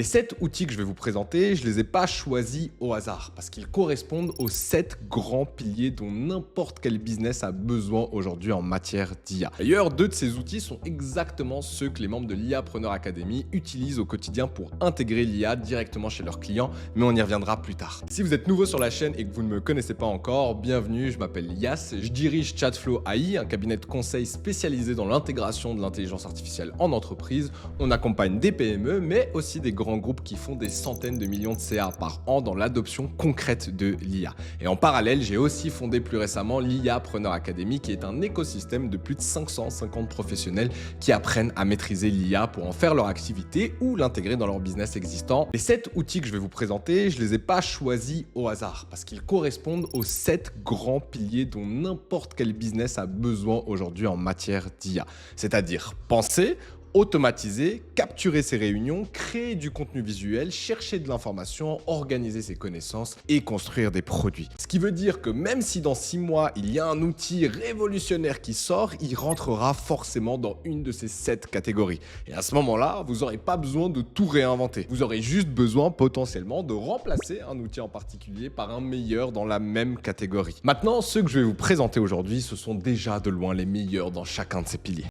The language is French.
Les 7 outils que je vais vous présenter, je ne les ai pas choisis au hasard parce qu'ils correspondent aux 7 grands piliers dont n'importe quel business a besoin aujourd'hui en matière d'IA. D'ailleurs, 2 de ces outils sont exactement ceux que les membres de l'IApreneur Academy utilisent au quotidien pour intégrer l'IA directement chez leurs clients, mais on y reviendra plus tard. Si vous êtes nouveau sur la chaîne et que vous ne me connaissez pas encore, bienvenue, je m'appelle Yas, je dirige Chatflow AI, un cabinet de conseil spécialisé dans l'intégration de l'intelligence artificielle en entreprise. On accompagne des PME, mais aussi des grands groupes qui font des centaines de millions de CA par an dans l'adoption concrète de l'IA. Et en parallèle, j'ai aussi fondé plus récemment l'IApreneur Academy, qui est un écosystème de plus de 550 professionnels qui apprennent à maîtriser l'IA pour en faire leur activité ou l'intégrer dans leur business existant. Les 7 outils que je vais vous présenter, je ne les ai pas choisis au hasard parce qu'ils correspondent aux 7 grands piliers dont n'importe quel business a besoin aujourd'hui en matière d'IA. C'est-à-dire penser, automatiser, capturer ses réunions, créer du contenu visuel, chercher de l'information, organiser ses connaissances et construire des produits. Ce qui veut dire que même si dans 6 mois, il y a un outil révolutionnaire qui sort, il rentrera forcément dans une de ces 7 catégories. Et à ce moment-là, vous n'aurez pas besoin de tout réinventer. Vous aurez juste besoin potentiellement de remplacer un outil en particulier par un meilleur dans la même catégorie. Maintenant, ceux que je vais vous présenter aujourd'hui, ce sont déjà de loin les meilleurs dans chacun de ces piliers.